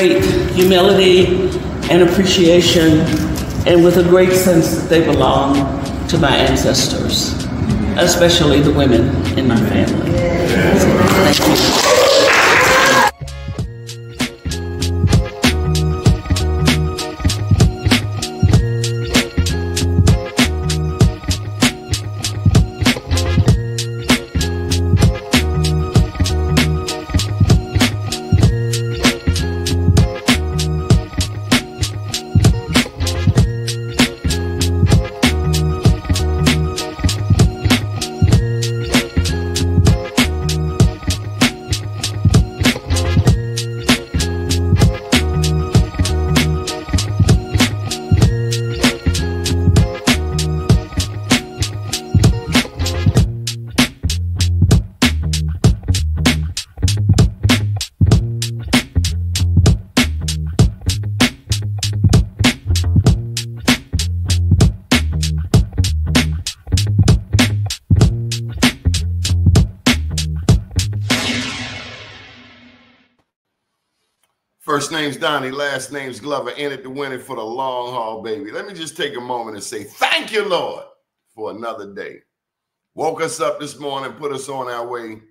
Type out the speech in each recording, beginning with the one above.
great humility and appreciation, and with a great sense that they belong to my ancestors, especially the women in my family. Thank you. First name's Doni, last name's Glover, in it to win it for the long haul, baby. Let me just take a moment and say thank you, Lord, for another day. Woke us up this morning, put us on our way,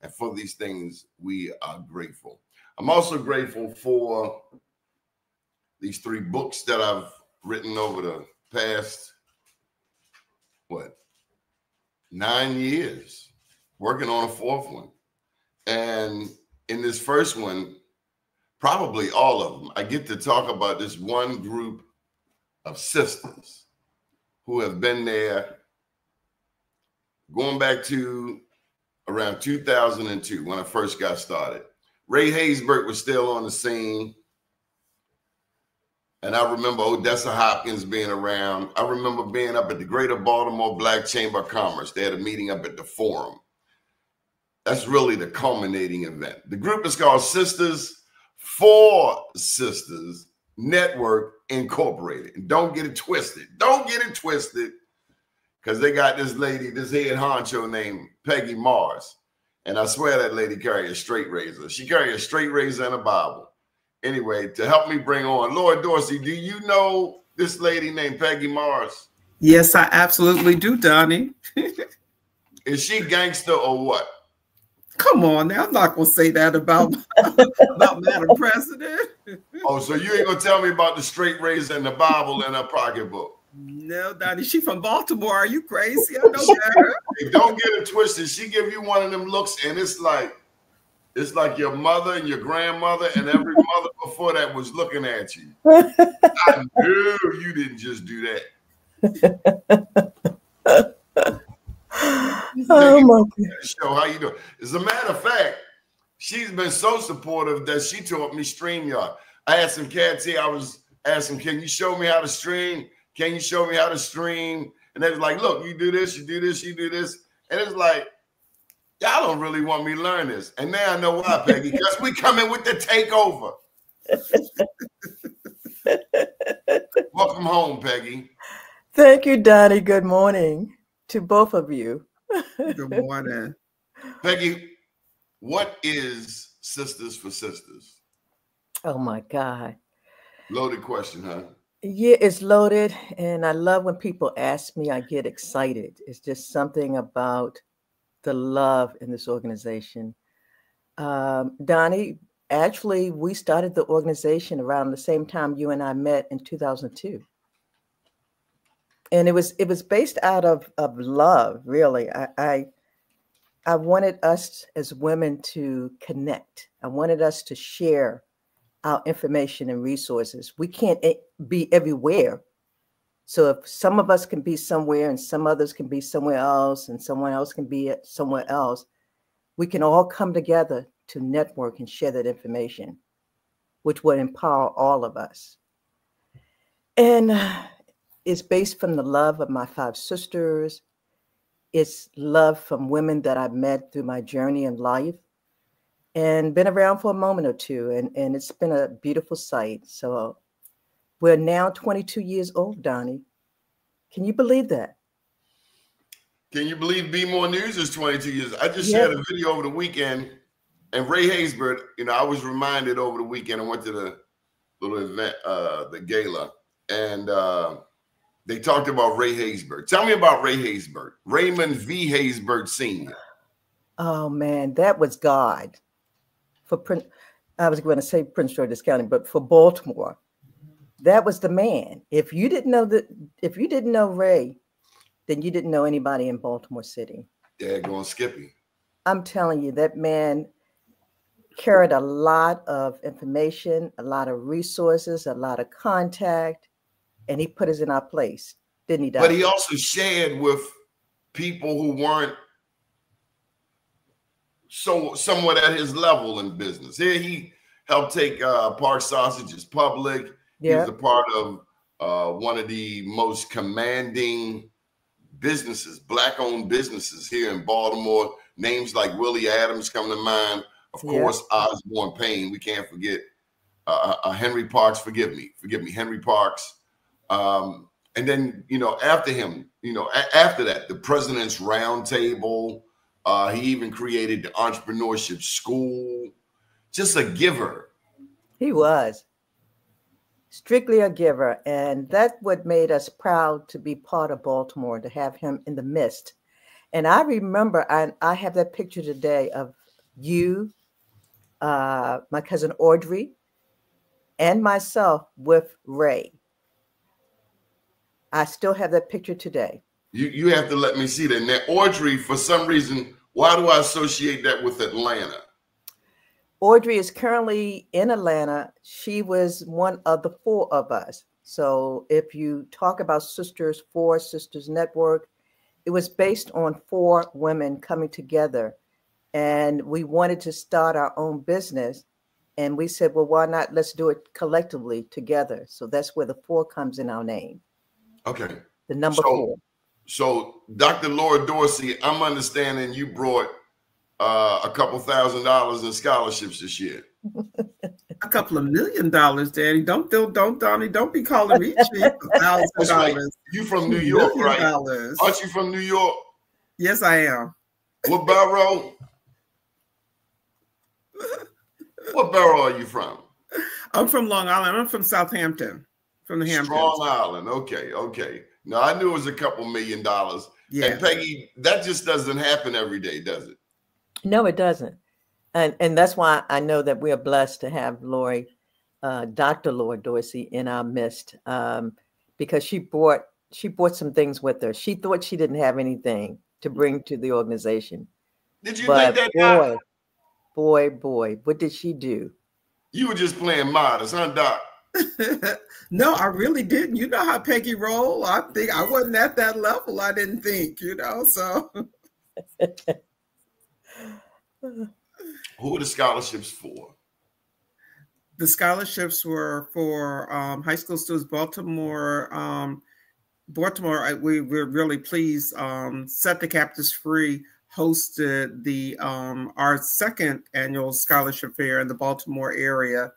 and for these things, we are grateful. I'm also grateful for these 3 books that I've written over the past, 9 years, working on a 4th one. And in this first one, probably all of them, I get to talk about this one group of sisters who have been there going back to around 2002 when I first got started. Ray Haysbert was still on the scene. And I remember Odessa Hopkins being around. I remember being up at the Greater Baltimore Black Chamber of Commerce. They had a meeting up at the Forum. That's really the culminating event. The group is called Sisters4Sisters Network Incorporated. And don't get it twisted. Don't get it twisted, because they got this lady, this head honcho named Peggy Mars. And I swear that lady carried a straight razor. She carried a straight razor and a Bible. Anyway, to help me bring on, Lord Dorsey, do you know this lady named Peggy Mars? Yes, I absolutely do, Doni. Is she gangster or what? Come on now, I'm not going to say that about Madam President. Oh, so you ain't going to tell me about the straight razor and the Bible in her pocketbook? No, Doni, she from Baltimore. Are you crazy? I know better. Hey, don't get it twisted. She give you one of them looks, and it's like your mother and your grandmother and every mother before that was looking at you. I knew you didn't just do that. Oh my God. Show how you doing. As a matter of fact, she's been so supportive that she taught me StreamYard. I had some cats here. I was asking, can you show me how to stream? Can you show me how to stream? And they was like, look, you do this, you do this, you do this. And it's like, y'all don't really want me to learn this. And now I know why, Peggy, because we coming with the takeover. Welcome home, Peggy. Thank you, Doni. Good morning to both of you. Good morning. Peggy, what is Sisters4Sisters? Oh my God. Loaded question, huh? Yeah, it's loaded. And I love when people ask me, I get excited. It's just something about the love in this organization. Doni, actually, we started the organization around the same time you and I met in 2002. And it was based out of love, really. I wanted us as women to connect. I wanted us to share our information and resources. We can't be everywhere. So if some of us can be somewhere and some others can be somewhere else and someone else can be somewhere else, we can all come together to network and share that information, which would empower all of us. And it's based from the love of my 5 sisters. It's love from women that I've met through my journey in life and been around for a moment or two. And it's been a beautiful sight. So we're now 22 years old, Doni. Can you believe that? Can you believe Be More News is 22 years? I just shared a video over the weekend And Ray Haysbert, you know, I was reminded over the weekend, I went to the little event, the gala, and they talked about Ray Haysbert. Tell me about Ray Haysbert. Raymond V. Haysbert Sr. Oh man, that was God. I was going to say Prince George's County, but for Baltimore, that was the man. If you didn't know Ray, then you didn't know anybody in Baltimore City. Daggone Skippy. I'm telling you, that man carried a lot of information, a lot of resources, a lot of contact, and he put us in our place, didn't he, Doc? But he also shared with people who weren't somewhat at his level in business. Here he helped take Park Sausages public. Yeah. He was a part of one of the most commanding businesses, Black-owned businesses here in Baltimore. Names like Willie Adams come to mind. Of course, Osborne Payne. We can't forget Henry Parks. Forgive me, Henry Parks. And then, you know, after him, you know, after that, the President's Roundtable. He even created the Entrepreneurship School. Just a giver. He was strictly a giver. And that's what made us proud to be part of Baltimore, to have him in the midst. And I remember, I have that picture today of you, my cousin Audrey, and myself with Ray. I still have that picture today. You have to let me see that. Now, Audrey, for some reason, why do I associate that with Atlanta? Audrey is currently in Atlanta. She was one of the 4 of us. So if you talk about Sisters4Sisters Network, it was based on 4 women coming together. And we wanted to start our own business. And we said, well, why not? Let's do it collectively together. So that's where the 4 comes in our name. Okay. The number 4. So, Dr. Laura Dorsey, I'm understanding you brought a couple $1,000s in scholarships this year. A couple of $1 million, Daddy. Don't Doni, don't be calling me cheap. $1,000. Right. You from New York, right? $1 Aren't you from New York? Yes, I am. What borough? What borough are you from? I'm from Long Island. I'm from Southampton, from the Hamptons. Strong Island. Okay, okay. No, I knew it was a couple $1 million. Yeah. And Peggy, that just doesn't happen every day, does it? No, it doesn't. And that's why I know that we are blessed to have Lori, Dr. Laura Dorsey in our midst, because she brought some things with her. She thought she didn't have anything to bring to the organization. Did you think that? Boy, what did she do? You were just playing modest, huh, Doc? No, I really didn't. You know how Peggy roll. I think I wasn't at that level. I didn't think, you know, so. Who are the scholarships for? The scholarships were for high school students. Baltimore, we're really pleased. Set the Captives Free hosted the our 2nd annual scholarship fair in the Baltimore area.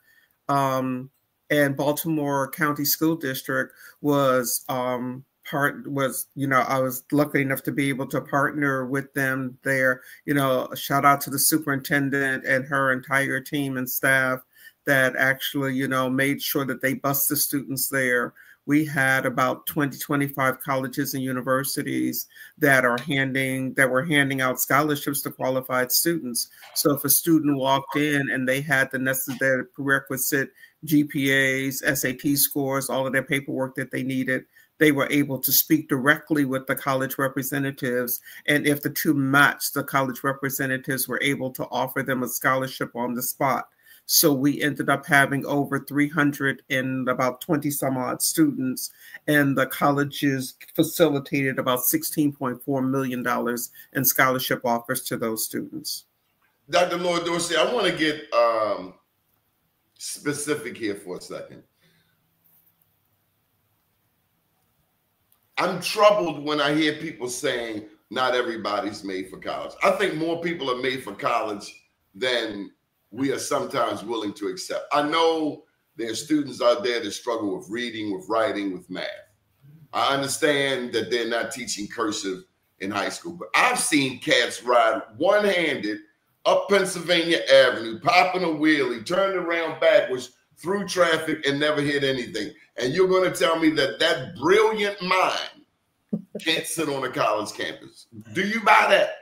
And Baltimore County School District was I was lucky enough to be able to partner with them there. You know, a shout out to the superintendent and her entire team and staff that actually, you know, made sure that they bused the students there. We had about 25 colleges and universities that were handing out scholarships to qualified students. So if a student walked in and they had the necessary prerequisite GPAs, SAT scores, all of their paperwork that they needed, they were able to speak directly with the college representatives. And if the 2 matched, the college representatives were able to offer them a scholarship on the spot. So we ended up having over 300 and about 20 some odd students, and the colleges facilitated about $16.4 million in scholarship offers to those students. Dr. Laura Dorsey, I want to get specific here for a second. I'm troubled when I hear people saying not everybody's made for college. I think more people are made for college than we are sometimes willing to accept. I know there are students out there that struggle with reading, with writing, with math. I understand that they're not teaching cursive in high school, but I've seen cats ride one-handed up Pennsylvania Avenue, popping a wheelie, turned around backwards through traffic and never hit anything. And you're going to tell me that that brilliant mind can't sit on a college campus. Do you buy that?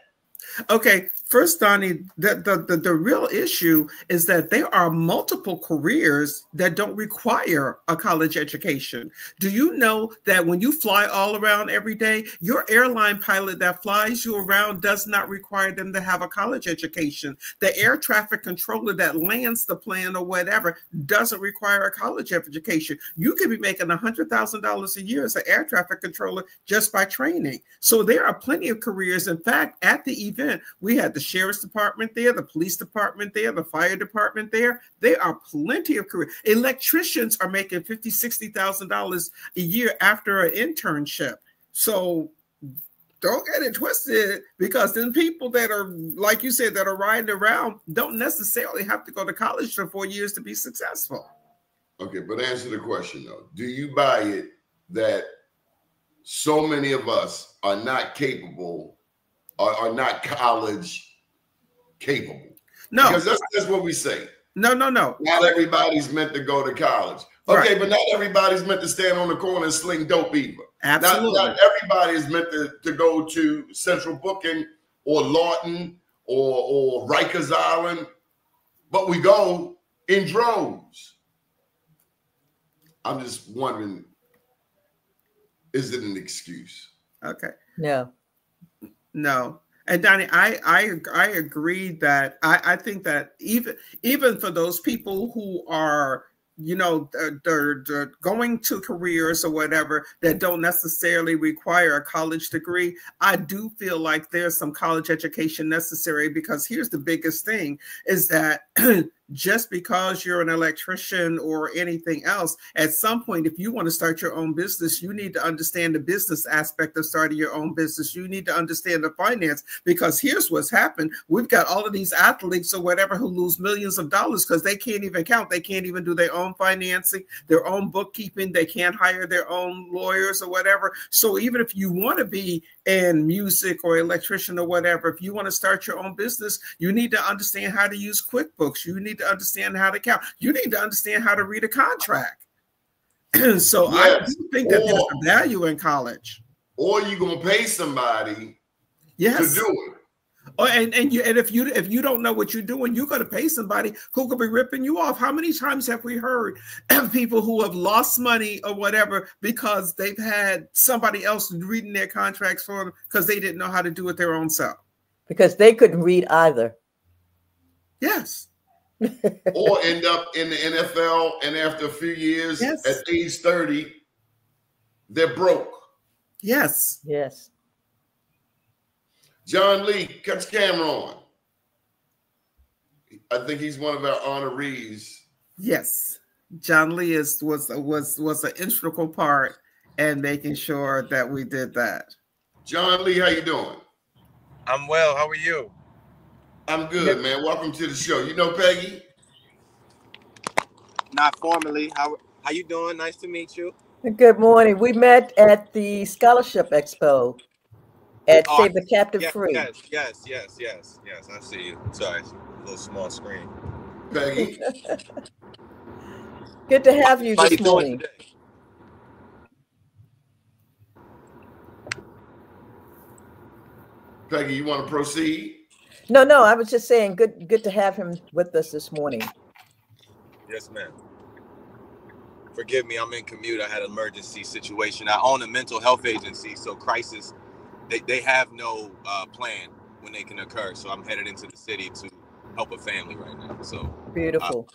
Okay, first, Doni, the real issue is that there are multiple careers that don't require a college education. Do you know that when you fly all around every day, your airline pilot that flies you around does not require them to have a college education? The air traffic controller that lands the plane or whatever doesn't require a college education. You could be making $100,000 a year as an air traffic controller just by training. So there are plenty of careers. In fact, at the event, we had the sheriff's department there, the police department there, the fire department there. There are plenty of careers. Electricians are making $50,000, $60,000 a year after an internship. So don't get it twisted, because then people that are, like you said, that are riding around don't necessarily have to go to college for 4 years to be successful. Okay, but answer the question though. Do you buy it that so many of us are not capable, are not college capable? No, because that's what we say. No. Not everybody's meant to go to college. Okay, right. But not everybody's meant to stand on the corner and sling dope either. Absolutely. Not everybody is meant to go to Central Booking or Lawton or Rikers Island, but we go in droves. I'm just wondering, is it an excuse? Okay. No. And Doni, I agree that I think that even for those people who are, you know, they're going to careers or whatever that don't necessarily require a college degree, I do feel like there's some college education necessary, because here's the biggest thing is that just because you're an electrician or anything else, at some point, if you want to start your own business, you need to understand the business aspect of starting your own business. You need to understand the finance, because here's what's happened. We've got all of these athletes or whatever who lose millions of dollars because they can't even count. They can't even do their own financing, their own bookkeeping. They can't hire their own lawyers or whatever. So even if you want to be in music or electrician or whatever, if you want to start your own business, you need to understand how to use QuickBooks. You need to understand how to count. You need to understand how to read a contract. So yes. I do think that there's a value in college. Or you're gonna pay somebody to do it. And if you don't know what you're doing, you're going to pay somebody who could be ripping you off. How many times have we heard people who have lost money or whatever because they've had somebody else reading their contracts for them because they didn't know how to do it their own self? Because they couldn't read either. Yes. Or end up in the NFL, and after a few years, yes, at age 30, they're broke. Yes. Yes. John Lee, cut your camera on. I think he's one of our honorees. Yes, John Lee was an integral part in making sure that we did that. John Lee, how you doing? I'm well. How are you? I'm good, man. Welcome to the show. You know Peggy? Not formally. How you doing? Nice to meet you. Good morning. We met at the Scholarship Expo at Save the Captive Free. Yes. I see you. Sorry, a little small screen. Peggy. Good to have you this morning. Peggy, you want to proceed? No, I was just saying good to have him with us this morning. Yes, ma'am. Forgive me, I'm in commute. I had an emergency situation. I own a mental health agency, so crisis, they have no plan when they can occur. So I'm headed into the city to help a family right now. So beautiful.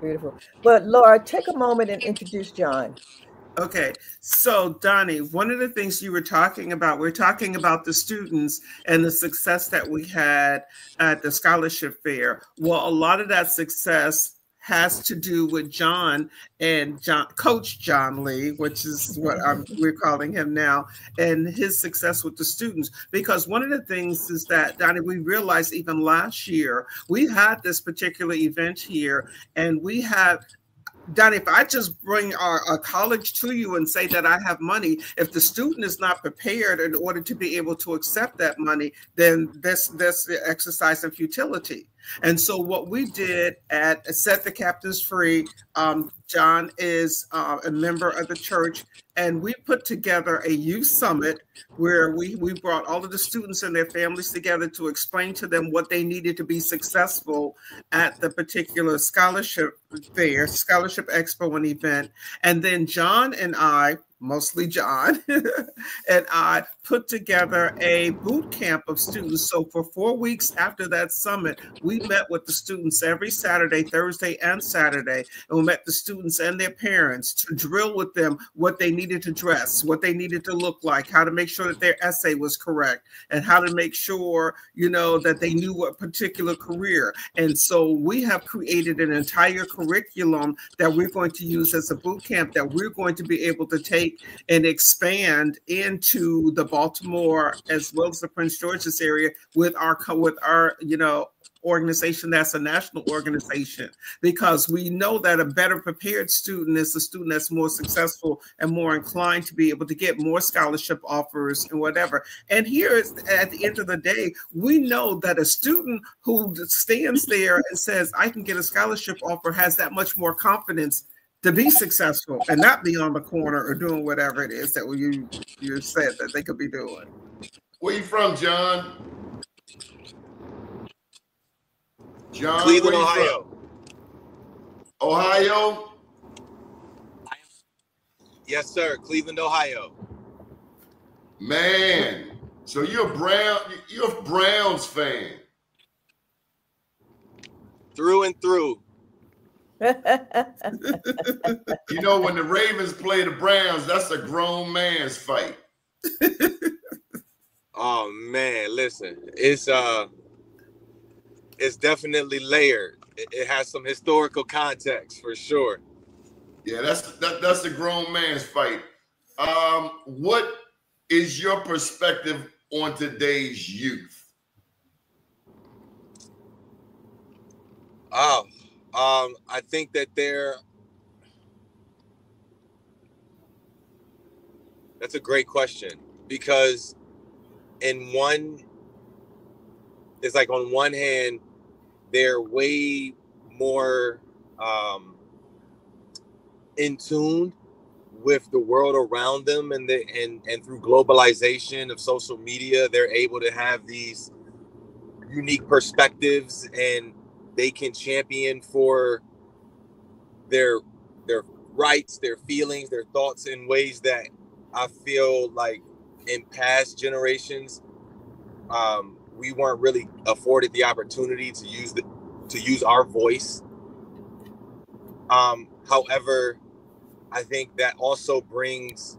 Beautiful. But Laura, take a moment and introduce John. Okay, so Doni, one of the things you were talking about, we're talking about the students and the success that we had at the scholarship fair. Well, a lot of that success has to do with John and Coach John Lee, which is what we're calling him now, and his success with the students. Because one of the things is that, Doni, we realized even last year, we had this particular event here, and we had Donnie, if I just bring a college to you and say that I have money, if the student is not prepared in order to be able to accept that money, then that's exercise in futility. And so what we did at Set the Captives Free, John is a member of the church, and we put together a youth summit where we brought all of the students and their families together to explain to them what they needed to be successful at the particular scholarship fair, scholarship expo and event. And then John and I, mostly John, and I put together a boot camp of students. So for 4 weeks after that summit, we met with the students every Saturday, Thursday, and Saturday. And we met the students and their parents to drill with them what they needed to dress, what they needed to look like, how to make sure that their essay was correct, and how to make sure, you know, that they knew what particular career. And so we have created an entire curriculum that we're going to use as a boot camp that we're going to be able to take and expand into the Baltimore as well as the Prince George's area with our you know, organization that's a national organization, because we know that a better prepared student is a student that's more successful and more inclined to be able to get more scholarship offers and whatever. And here is, at the end of the day, we know that a student who stands there and says, I can get a scholarship offer, has that much more confidence to be successful and not be on the corner or doing whatever it is that you said that they could be doing. Where you from, John? John, Cleveland, Ohio. Ohio? Yes, sir. Cleveland, Ohio. Man, so you're a Browns fan. Through and through. You know, when the Ravens play the Browns, that's a grown man's fight. Oh man, listen, it's definitely layered. It has some historical context for sure. Yeah, that's a grown man's fight. What is your perspective on today's youth? I think that that's a great question, because it's like on one hand, they're way more in tune with the world around them, and through globalization of social media, they're able to have these unique perspectives, and they can champion for their rights, their feelings, their thoughts in ways that I feel like in past generations, we weren't really afforded the opportunity to use our voice. However, I think that also brings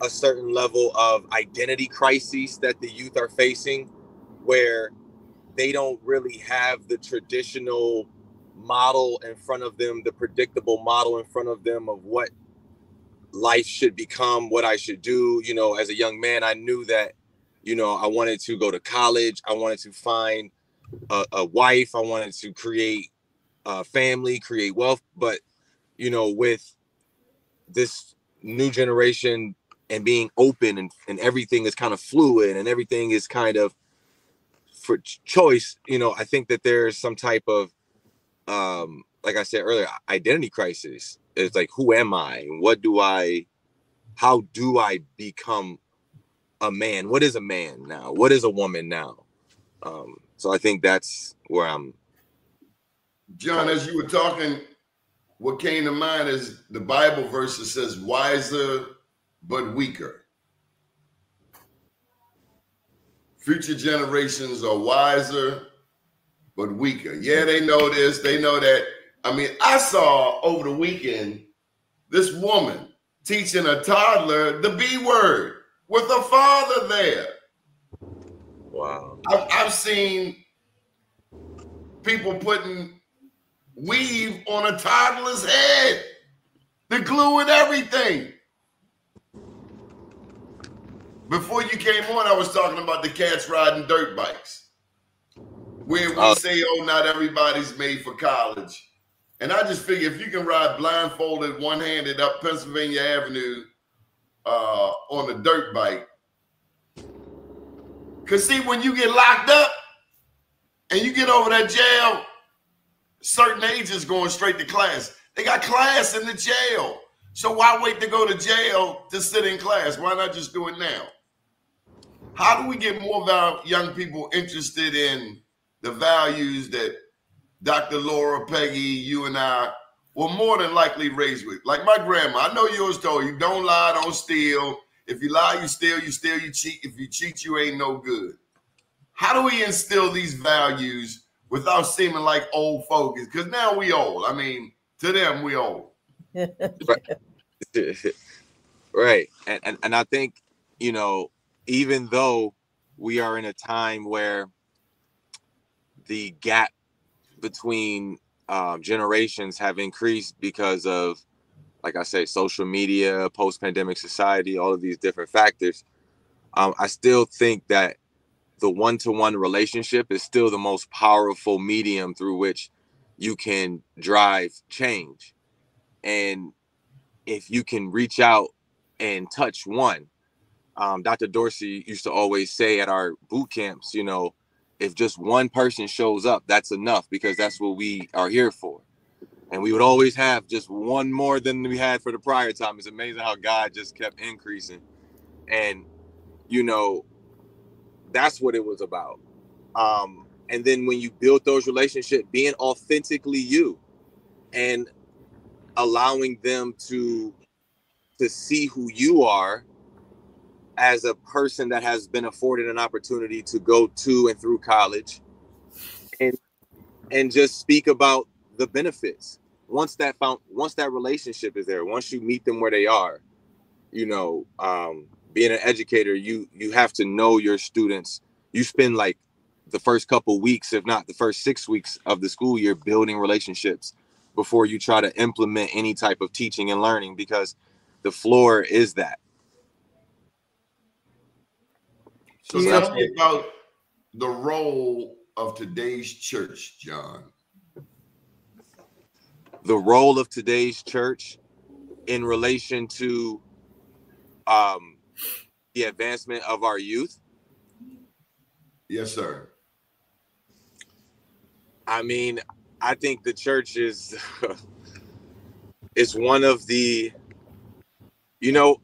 a certain level of identity crises that the youth are facing, where they don't really have the traditional model in front of them, the predictable model in front of them of what life should become, what I should do. You know, as a young man, I knew that, you know, I wanted to go to college. I wanted to find a wife. I wanted to create a family, create wealth. But, you know, with this new generation and being open and everything is kind of fluid and everything is kind of for choice, you know, I think that there's some type of, like I said earlier, identity crisis. It's like, who am I? How do I become a man? What is a man now? What is a woman now? So I think that's where I'm. John, as you were talking, what came to mind is the Bible verse that says, wiser but weaker. Future generations are wiser but weaker. Yeah, they know this, they know that. I mean, I saw over the weekend this woman teaching a toddler the B word with a father there. Wow. I've seen people putting weave on a toddler's head, the glue and everything. Before you came on, I was talking about the cats riding dirt bikes, where we say, oh, not everybody's made for college. And I just figure if you can ride blindfolded, one-handed up Pennsylvania Avenue on a dirt bike, because see, when you get locked up and you get over that jail, certain ages going straight to class. They got class in the jail. So why wait to go to jail to sit in class? Why not just do it now? How do we get more of our young people interested in the values that Dr. Laura, Peggy, you and I were more than likely raised with? Like my grandma, I know yours told you, don't lie, don't steal. If you lie, you steal, you cheat. If you cheat, you ain't no good. How do we instill these values without seeming like old folks? Because now we old. I mean, to them, we old. Right. And I think, you know, even though we are in a time where the gap between generations have increased because of, like I say, social media, post-pandemic society, all of these different factors, I still think that the one-to-one relationship is still the most powerful medium through which you can drive change. And if you can reach out and touch one, Dr. Dorsey used to always say at our boot camps, you know, if just one person shows up, that's enough, because that's what we are here for. And we would always have just one more than we had for the prior time. It's amazing how God just kept increasing. And, you know, that's what it was about. And then when you build those relationships, being authentically you and allowing them to see who you are as a person that has been afforded an opportunity to go to and through college, and just speak about the benefits. Once that relationship is there, once you meet them where they are, you know, being an educator, you have to know your students. You spend like the first couple weeks, if not the first 6 weeks of the school year, building relationships before you try to implement any type of teaching and learning, because the floor is that. So tell me about the role of today's church, John. The role of today's church in relation to the advancement of our youth. Yes, sir. I mean, I think the church is one of the, you know,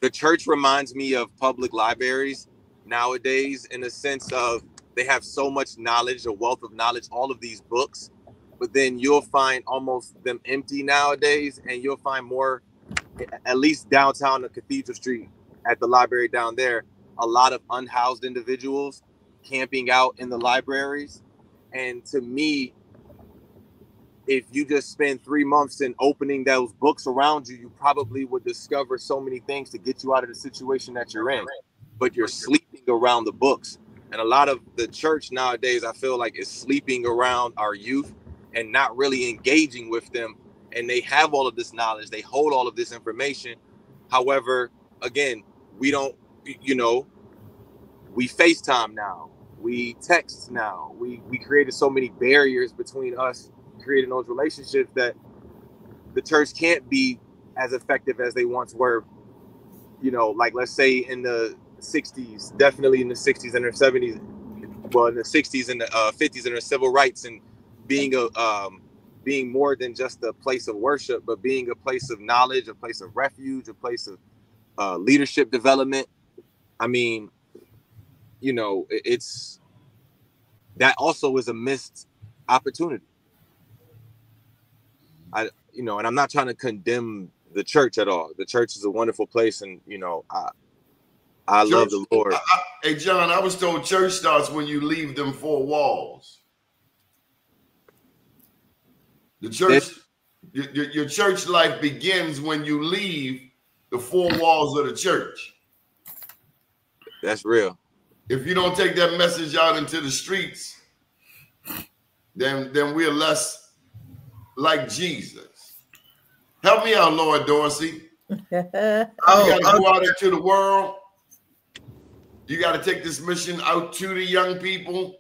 the church reminds me of public libraries nowadays, in the sense of they have so much knowledge, a wealth of knowledge, all of these books, but then you'll find almost them empty nowadays, and you'll find more, at least downtown on Cathedral Street at the library down there, a lot of unhoused individuals camping out in the libraries. And to me, if you just spend 3 months in opening those books around you, you probably would discover so many things to get you out of the situation that you're in. But you're sleeping around the books. And a lot of the church nowadays, I feel like, is sleeping around our youth and not really engaging with them. And they have all of this knowledge. They hold all of this information. However, again, we don't, you know, we FaceTime now. We text now. We created so many barriers between us creating those relationships that the church can't be as effective as they once were. You know, like, let's say in the 60s, definitely in the 60s and the 70s, well, in the 60s and the 50s, and the civil rights, and being being more than just a place of worship, but being a place of knowledge, a place of refuge, a place of leadership development. I mean, you know, it's that also is a missed opportunity. You know, and I'm not trying to condemn the church at all. The church is a wonderful place, and you know, I love the Lord. Hey, John, I was told church starts when you leave them 4 walls. The church, your church life begins when you leave the 4 walls of the church. That's real. If you don't take that message out into the streets, then we're less like Jesus. Help me out, Lord Dorsey. You got to go out into the world. You got to take this mission out to the young people.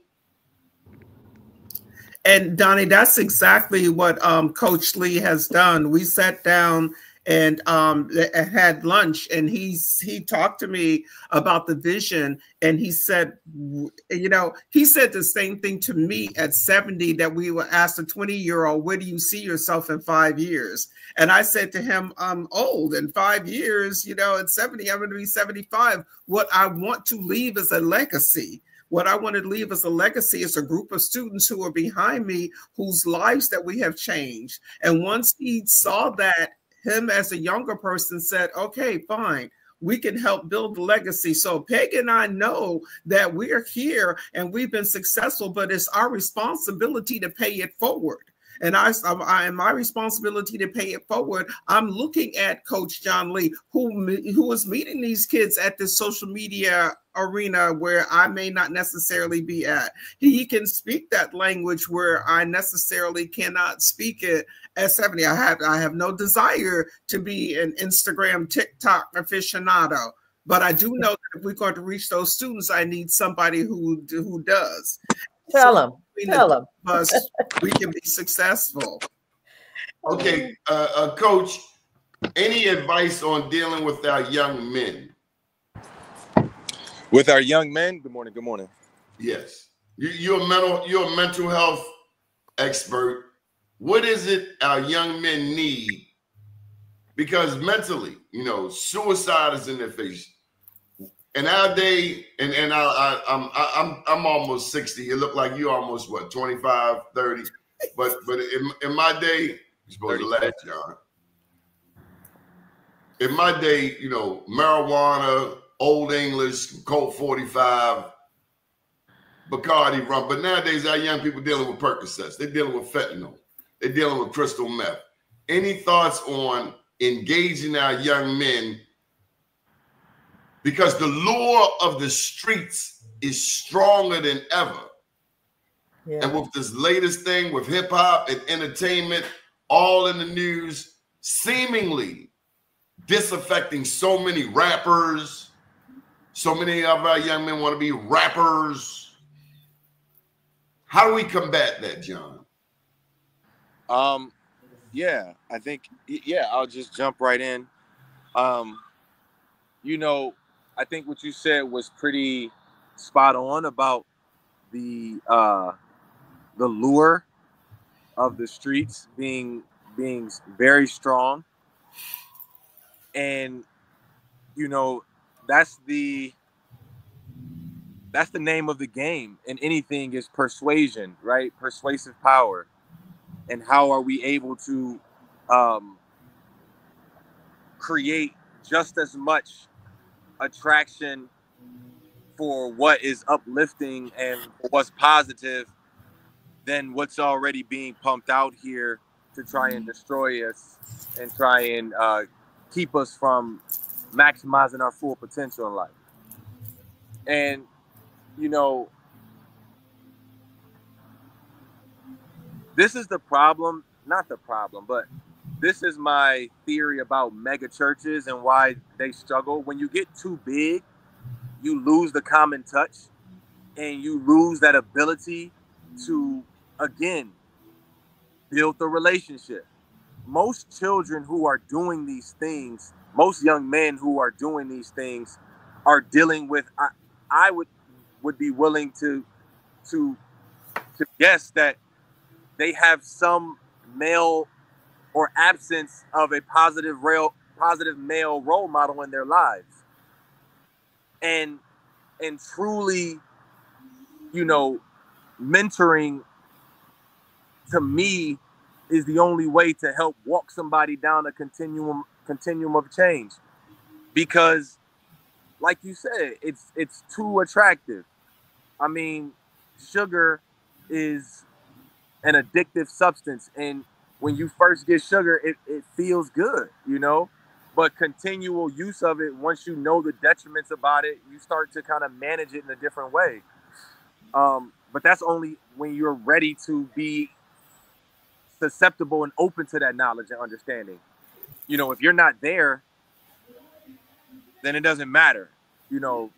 And Doni, that's exactly what Coach Lee has done. We sat down and had lunch, and he talked to me about the vision, and he said, you know, he said the same thing to me at 70 that we were asked a 20-year-old, where do you see yourself in 5 years? And I said to him, I'm old. In 5 years, you know, at 70, I'm going to be 75. What I want to leave is a legacy. What I want to leave as a legacy is a group of students who are behind me, whose lives that we have changed. And once he saw that, him as a younger person said, okay, fine, we can help build a legacy. So Peg and I know that we're here and we've been successful, but it's our responsibility to pay it forward. And my responsibility to pay it forward, I'm looking at Coach John Lee, who is meeting these kids at this social media arena where I may not necessarily be at. He can speak that language where I necessarily cannot speak it at 70. I have no desire to be an Instagram, TikTok aficionado, but I do know that if we're going to reach those students, I need somebody who does. Tell them. We can be successful. Okay, Coach, any advice on dealing with our young men? With our young men, good morning. Good morning. Yes, you're a mental health expert. What is it our young men need? Because mentally, you know, suicide is in their face. In our day, and I'm almost 60. You look like you're almost what, 25, 30. But in my day, you're supposed to laugh, John. In my day, you know, marijuana, Old English, Colt 45, Bacardi rum. But nowadays, our young people dealing with Percocets. They're dealing with fentanyl. They're dealing with crystal meth. Any thoughts on engaging our young men? Because the lure of the streets is stronger than ever. Yeah. And with this latest thing with hip hop and entertainment, all in the news, seemingly disaffecting so many rappers. So many of our young men want to be rappers. How do we combat that, John? Yeah, I think, I'll just jump right in. You know, I think what you said was pretty spot on about the lure of the streets being very strong. And, you know, that's the name of the game. And anything is persuasion, right? Persuasive power. And how are we able to create just as much attraction for what is uplifting and what's positive than what's already being pumped out here to try and destroy us and try and keep us from maximizing our full potential in life. And, you know, this is the problem, not the problem, but this is my theory about mega churches and why they struggle. When you get too big, you lose the common touch and you lose that ability to, again, build the relationship. Most children who are doing these things, most young men who are doing these things are dealing with, I would be willing to guess that they have some male or absence of a positive male role model in their lives. And truly, you know, mentoring to me is the only way to help walk somebody down a continuum of change. Because like you said, it's too attractive. I mean, sugar is an addictive substance, and when you first get sugar, it feels good, you know, but continual use of it, once you know the detriments about it, you start to kind of manage it in a different way. But that's only when you're ready to be susceptible and open to that knowledge and understanding. You know, if you're not there, then it doesn't matter, you know,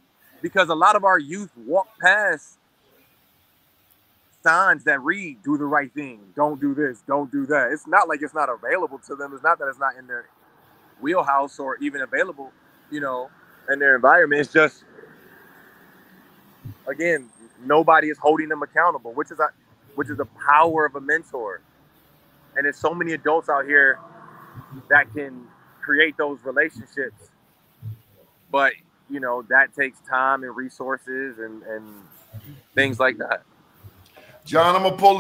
because a lot of our youth walk past signs that read, do the right thing, don't do this, don't do that. It's not like it's not available to them. It's not that it's not in their wheelhouse or even available, you know, in their environment. It's just, again, nobody is holding them accountable, which is the power of a mentor. And there's so many adults out here that can create those relationships, but you know, that takes time and resources and things like that. John, I'm gonna pull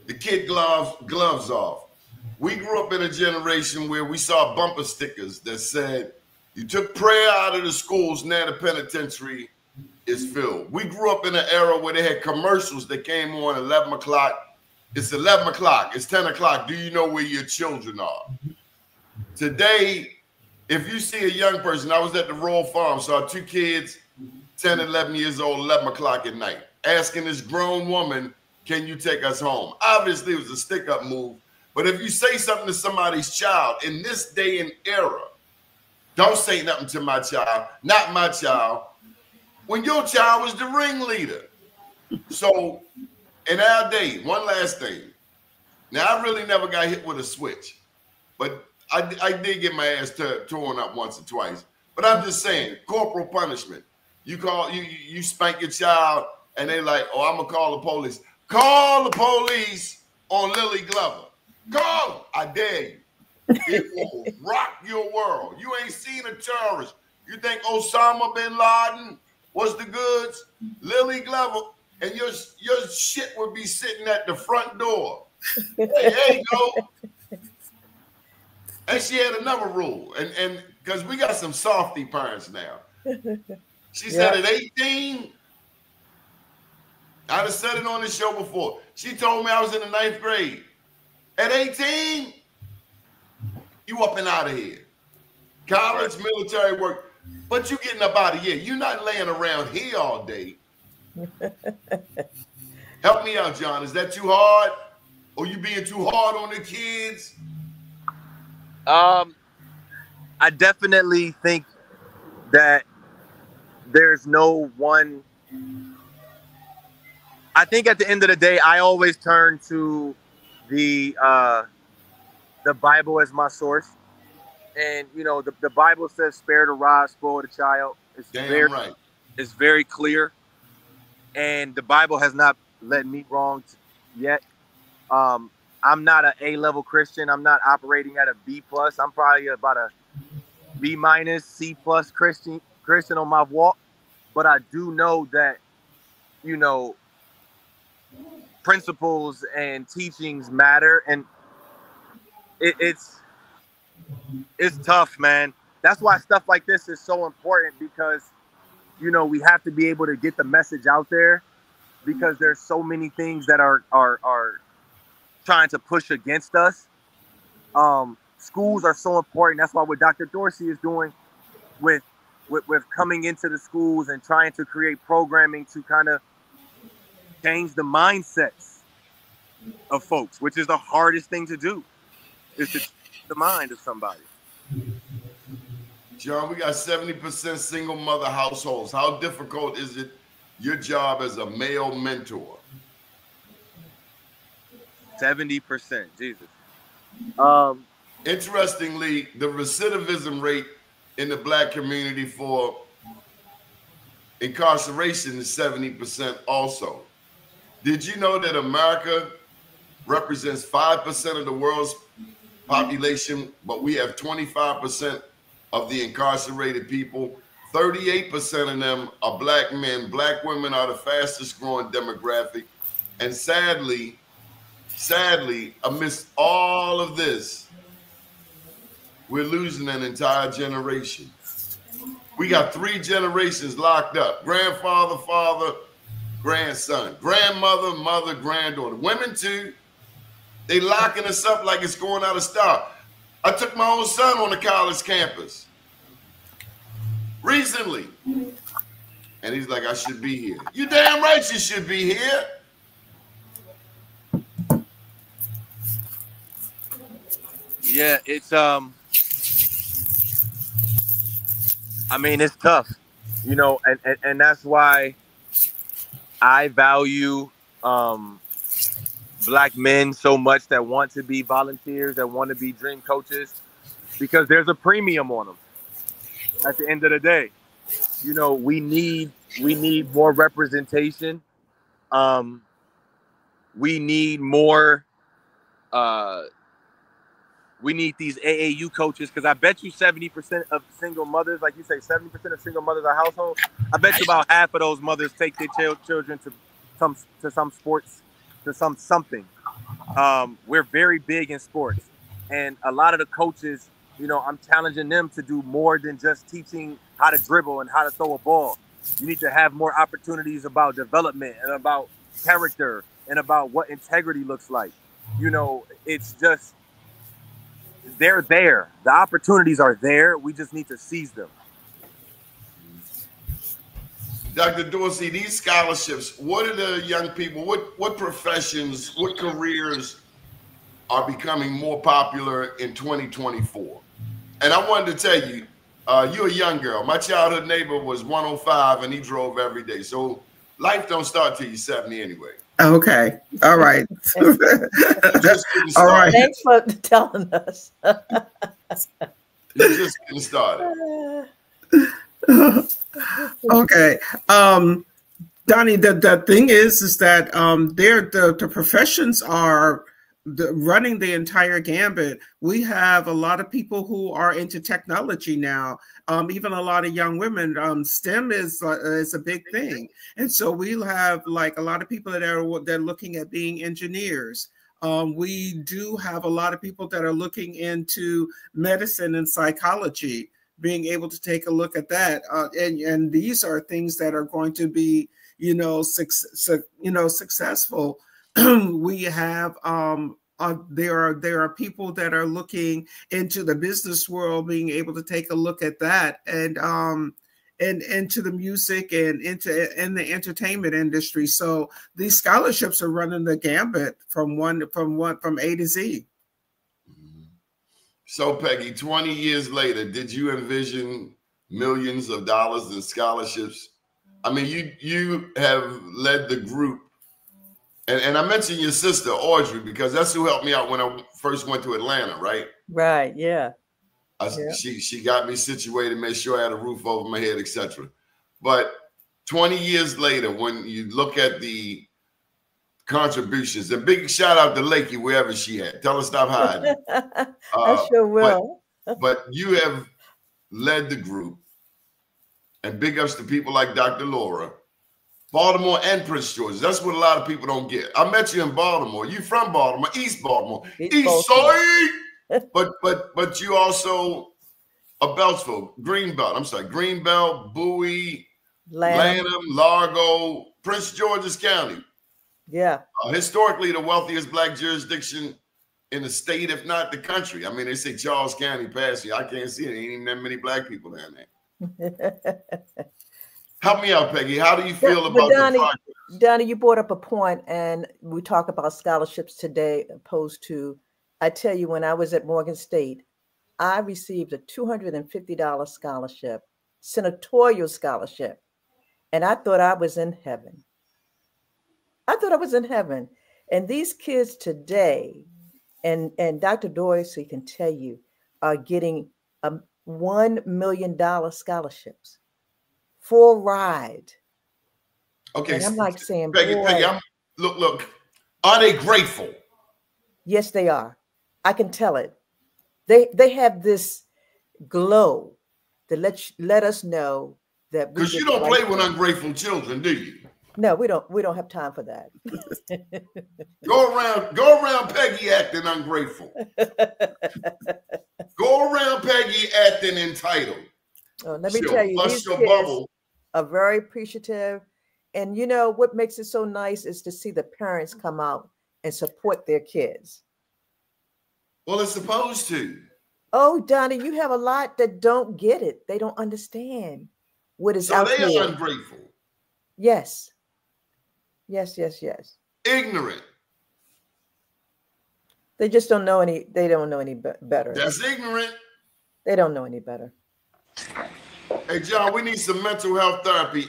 the kid gloves off. We grew up in a generation where we saw bumper stickers that said, "You took prayer out of the schools, now the penitentiary is filled." We grew up in an era where they had commercials that came on 11 o'clock. It's 11 o'clock. It's 10 o'clock. Do you know where your children are? Today, if you see a young person, I was at the Royal Farm, saw 2 kids, 10, 11 years old, 11 o'clock at night, asking this grown woman, "Can you take us home?" Obviously, it was a stick-up move. But if you say something to somebody's child in this day and era, don't say nothing to my child, not my child, when your child was the ringleader. So in our day, one last thing. Now, I really never got hit with a switch, but I did get my ass torn up once or twice. But I'm just saying, corporal punishment. You spank your child, and they like, "Oh, I'm gonna call the police." Call the police on Lily Glover. Call them. I dare you. It will rock your world. You ain't seen a terrorist. You think Osama bin Laden was the goods? Lily Glover, and your shit would be sitting at the front door. Hey, there you go. And she had another rule, and because we got some softy parents now. She said at 18, I'd have said it on the show before. She told me I was in the 9th grade. At 18, you up and out of here. College, military work, but you getting up out of here. You're not laying around here all day. Help me out, John. Is that too hard? Or you being too hard on the kids? I definitely think that there's no one. I think at the end of the day, I always turn to the Bible as my source. And, you know, the Bible says, "Spare the rod, spoil the child." It's right. It's very clear. And the Bible has not led me wrong yet. I'm not an A-level Christian. I'm not operating at a B+. I'm probably about a B-, C+ Christian on my walk. But I do know that, you know, principles and teachings matter, and it's tough, man. That's why stuff like this is so important, because, you know, we have to be able to get the message out there, because there's so many things that are trying to push against us. Schools are so important. That's why what Dr. Dorsey is doing with coming into the schools and trying to create programming to kind of change the mindsets of folks, which is the hardest thing to do, is to change the mind of somebody. John, we got 70% single mother households. How difficult is it, your job as a male mentor? 70%, Jesus. Interestingly, the recidivism rate in the Black community for incarceration is 70% also. Did you know that America represents 5% of the world's population, but we have 25% of the incarcerated people? 38% of them are Black men. Black women are the fastest growing demographic. And sadly, amidst all of this, we're losing an entire generation. We got 3 generations locked up: grandfather, father, grandson, grandmother, mother, granddaughter. Women too. They locking us up like it's going out of style. I took my own son on the college campus recently, and he's like, "I should be here." You damn right you should be here. Yeah, it's I mean, it's tough, you know, and that's why I value Black men so much that want to be volunteers, that want to be dream coaches, because there's a premium on them. At the end of the day, you know, we need more representation. We need more. We need these AAU coaches, because I bet you 70% of single mothers, like you say, 70% of single mothers are household. I bet you about half of those mothers take their children to some sports, to something. We're very big in sports, and a lot of the coaches, you know, I'm challenging them to do more than just teaching how to dribble and how to throw a ball. You need to have more opportunities about development and about character and about what integrity looks like. You know, it's just, they're there. The opportunities are there. We just need to seize them. Dr. Dorsey, these scholarships, what are the young people, what professions, what careers are becoming more popular in 2024? And I wanted to tell you, you're a young girl. My childhood neighbor was 105 and he drove every day. So life don't start till you're 70 anyway. Okay. All right. All right. Thanks for telling us. You're just getting started. Okay. Doni, the thing is that the professions are running the entire gambit. We have a lot of people who are into technology now. Even a lot of young women. STEM is a big thing, and so we'll have like a lot of people that are looking at being engineers. We do have a lot of people that are looking into medicine and psychology, being able to take a look at that, and these are things that are going to be, successful. We have there are people that are looking into the business world, being able to take a look at that, and into the music and in the entertainment industry. So these scholarships are running the gambit from A to Z. So Peggy, 20 years later, did you envision millions of dollars in scholarships? I mean, you have led the group. And I mentioned your sister, Audrey, because that's who helped me out when I first went to Atlanta, right? Right, yeah. She got me situated, made sure I had a roof over my head, etc. But 20 years later, when you look at the contributions, a big shout out to Lakey, wherever she at. Tell her stop hiding. I sure will. But you have led the group, and big ups to people like Dr. Laura. Baltimore and Prince George. That's what a lot of people don't get. I met you in Baltimore. You from Baltimore, East Baltimore, East Side. But you also a Beltsville, Greenbelt, Bowie, Lanham, Largo, Prince George's County. Yeah. Historically, the wealthiest Black jurisdiction in the state, if not the country. I mean, they say Charles County past you. I can't see it. There ain't even that many Black people down there. Help me out, Peggy. How do you feel about the progress? Doni, you brought up a point, and we talk about scholarships today opposed to, I tell you, when I was at Morgan State, I received a $250 scholarship, senatorial scholarship, and I thought I was in heaven. I thought I was in heaven. And these kids today, and Dr. Dorsey can tell you, are getting $1 million scholarships. Full ride. Okay, and I'm like saying, Peggy, look, are they grateful? Yes, they are. I can tell it. They have this glow that let us know that because you don't play with ungrateful children, do you? No, we don't have time for that. Go around Peggy acting ungrateful. Go around Peggy acting entitled. Oh, let me tell you, these kids are very appreciative. And you know, what makes it so nice is to see the parents come out and support their kids. Well, it's supposed to. Oh, Doni, you have a lot that don't get it. They don't understand what is out there. So they are ungrateful. Yes. Yes, yes, yes. Ignorant. They just don't know any, they don't know any better. That's ignorant. They don't know any better. Hey, John, we need some mental health therapy.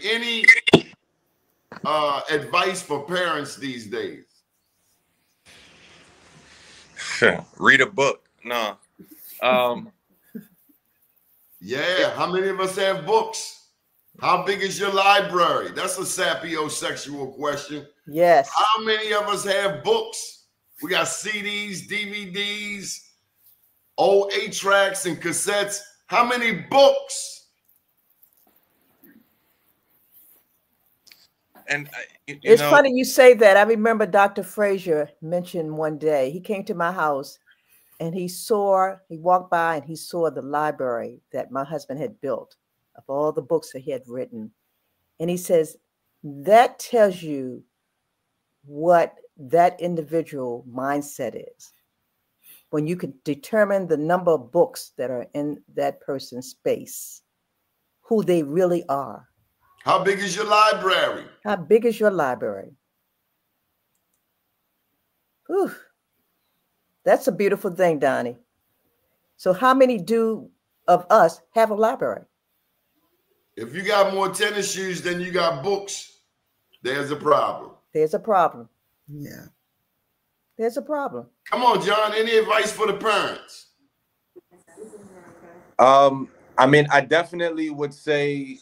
advice for parents these days? Read a book. No. Yeah, how many of us have books? How big is your library? That's a sapiosexual question. Yes. How many of us have books? We got CDs, DVDs, old 8-tracks and cassettes. How many books? And it's funny you say that. I remember Dr. Frazier mentioned one day, he came to my house and he walked by and he saw the library that my husband had built of all the books that he had written. And he says, that tells you what that individual mindset is. When you can determine the number of books that are in that person's space, who they really are. How big is your library? How big is your library? Whew. That's a beautiful thing, Donnie. So how many of us have a library? If you got more tennis shoes than you got books, there's a problem. There's a problem. Yeah. There's a problem. Come on, John. Any advice for the parents? I mean, I definitely would say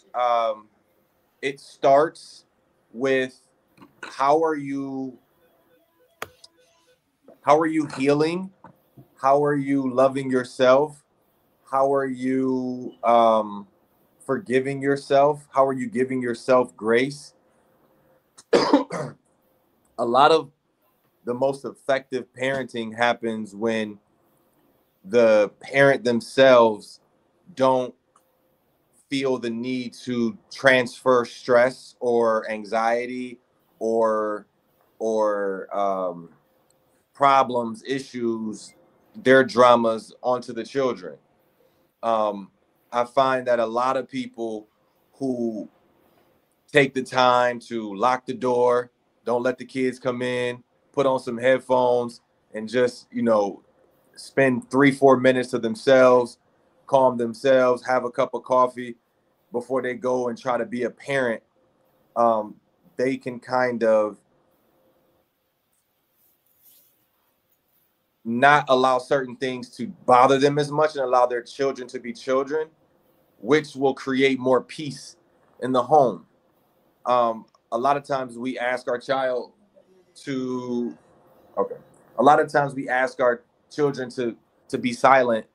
it starts with how are you healing? How are you loving yourself? How are you forgiving yourself? How are you giving yourself grace? A lot of the most effective parenting happens when the parent themselves don't feel the need to transfer stress or anxiety or problems, issues, their dramas onto the children. I find that a lot of people who take the time to lock the door, don't let the kids come in, put on some headphones, and just, spend 3-4 minutes to themselves, calm themselves, have a cup of coffee before they go and try to be a parent. They can kind of not allow certain things to bother them as much and allow their children to be children, which will create more peace in the home. A lot of times we ask our child to, a lot of times we ask our children to be silent,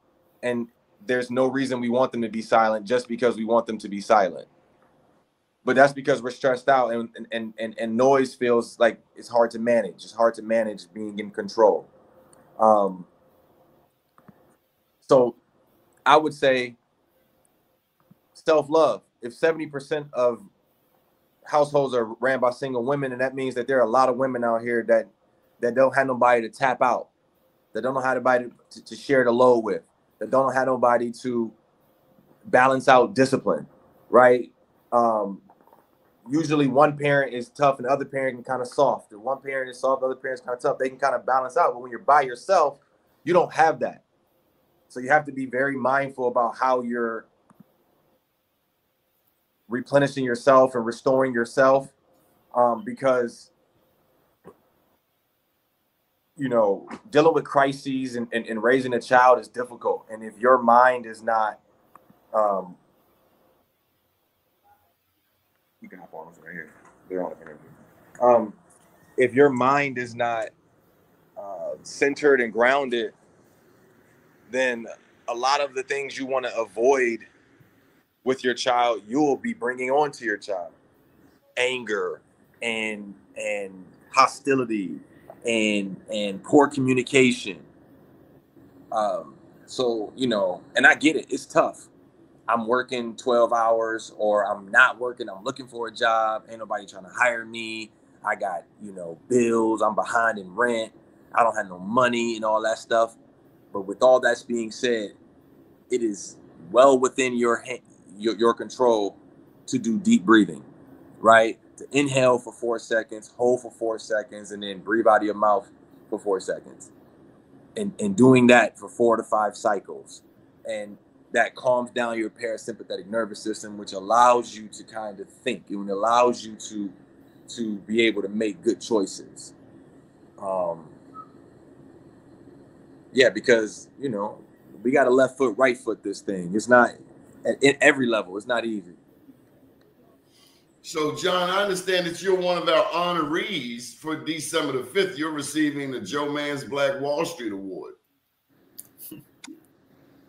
and there's no reason we want them to be silent just because we want them to be silent. But that's because we're stressed out and noise feels like it's hard to manage. It's hard to manage being in control. So I would say self-love. If 70% of households are ran by single women, and that means that there are a lot of women out here that don't have nobody to tap out, that don't know how to share the load with, that don't have nobody to balance out discipline, right? Usually one parent is tough and the other parent can kind of soft. And one parent is soft, the other parent is kind of tough. They can kind of balance out. But when you're by yourself, you don't have that. So you have to be very mindful about how you're replenishing yourself and restoring yourself, because dealing with crises and raising a child is difficult. And if your mind is not you can hop on us right here. They're on the interview. If your mind is not centered and grounded, then a lot of the things you want to avoid with your child, you will be bringing on to your child. Anger and hostility and poor communication. So, and I get it. It's tough. I'm working 12 hours or I'm not working. I'm looking for a job. Ain't nobody trying to hire me. I got, bills. I'm behind in rent. I don't have no money and all that stuff. But with all that's being said, it is well within your control to do deep breathing, right? To inhale for 4 seconds, hold for 4 seconds, and then breathe out of your mouth for 4 seconds. And doing that for 4 to 5 cycles. And that calms down your parasympathetic nervous system, which allows you to kind of think. It allows you to to be able to make good choices. Yeah, because, you know, we got to left foot, right foot this thing. It's not at every level. It's not easy. So, John, I understand that you're one of our honorees for December the 5th. You're receiving the Joe Mann's Black Wall Street Award.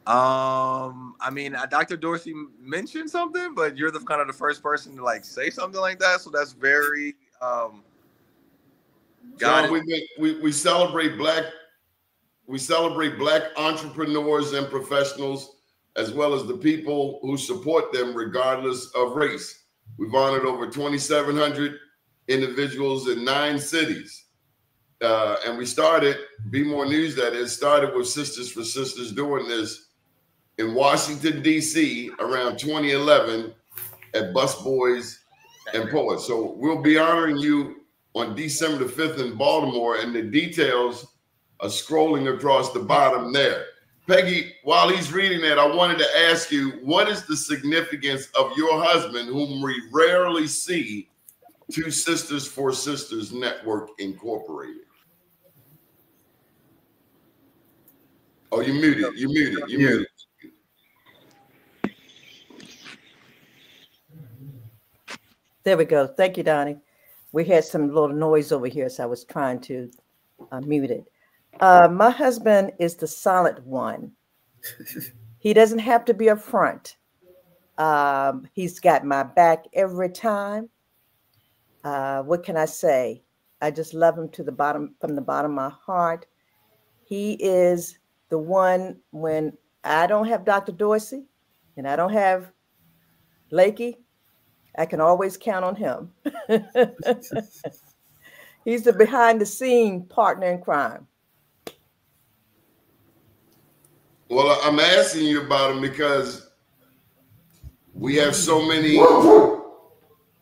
I mean, Dr. Dorsey mentioned something, but you're the kind of the first person to like say something like that. So that's very John, we celebrate black entrepreneurs and professionals, as well as the people who support them regardless of race. We've honored over 2,700 individuals in 9 cities. And we started, Be More News, that is, started with Sisters for Sisters doing this in Washington, D.C. around 2011 at Busboys and Poets. So we'll be honoring you on December the 5th in Baltimore, and the details are scrolling across the bottom there. Peggy, while he's reading that, I wanted to ask you, what is the significance of your husband, whom we rarely see, to Sisters4Sisters Network Incorporated? Oh, you muted. You muted. You muted. There we go. Thank you, Donnie. We had some little noise over here, so I was trying to mute it. My husband is the solid one. He doesn't have to be up front. He's got my back every time. What can I say? I just love him from the bottom of my heart. He is the one when I don't have Dr. Dorsey and I don't have Lakey, I can always count on him. He's the behind the scene partner in crime. Well, I'm asking you about him because we have so many,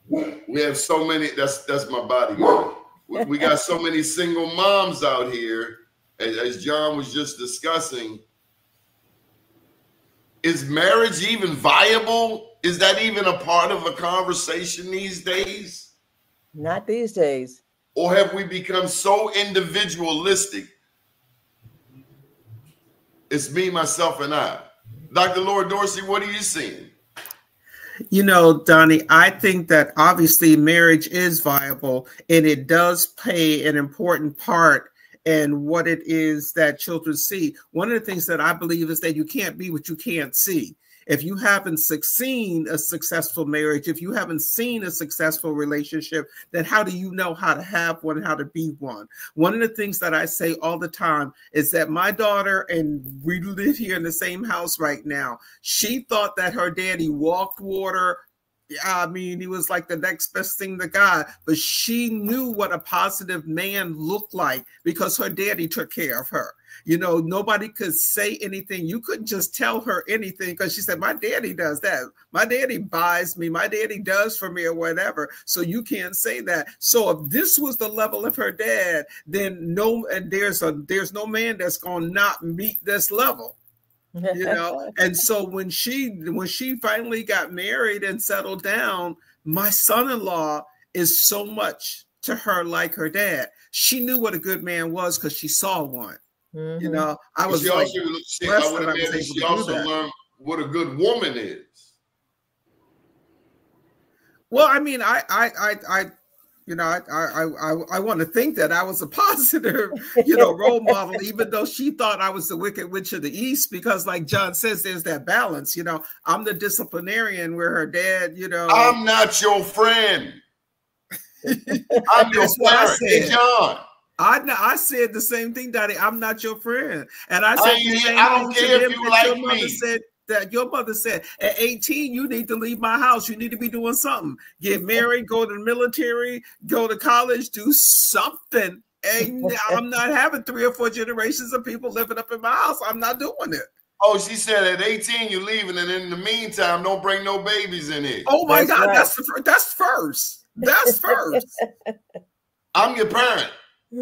that's my bodyguard. We got so many single moms out here, as John was just discussing. Is marriage even viable? Is that even a part of a conversation these days? Not these days. Or have we become so individualistic? It's me, myself, and I. Dr. Lord Dorsey, what are you seeing? You know, Donnie, I think that obviously marriage is viable, and it does play an important part in what it is that children see. One of the things that I believe is that you can't be what you can't see. If you haven't seen a successful marriage, if you haven't seen a successful relationship, then how do you know how to have one, how to be one? One of the things that I say all the time is that my daughter, and we live here in the same house right now, she thought that her daddy walked water. I mean, he was like the next best thing to God, but she knew what a positive man looked like because her daddy took care of her. You know, nobody could say anything. You couldn't just tell her anything because she said, my daddy does that. My daddy buys me. My daddy does for me or whatever. So you can't say that. So if this was the level of her dad, then there's no man that's going to not meet this level. You know, and so when she finally got married and settled down, my son-in-law is so much to her like her dad. She knew what a good man was because she saw one. Mm-hmm. You know, I was like, she also learned what a good woman is. Well, I mean, I want to think that I was a positive, role model, even though she thought I was the wicked witch of the East, because like John says, there's that balance. I'm the disciplinarian where her dad, I'm not your friend. I'm your parent. Hey, John. I said the same thing, Daddy. I'm not your friend. And I said, I don't care if you like me. That your mother said at 18, you need to leave my house. You need to be doing something. Get married, go to the military, go to college, do something. And I'm not having 3 or 4 generations of people living up in my house. I'm not doing it. Oh, she said at 18 you're leaving, and in the meantime, don't bring no babies in here. Oh my God, right. That's first. That's first. I'm your parent.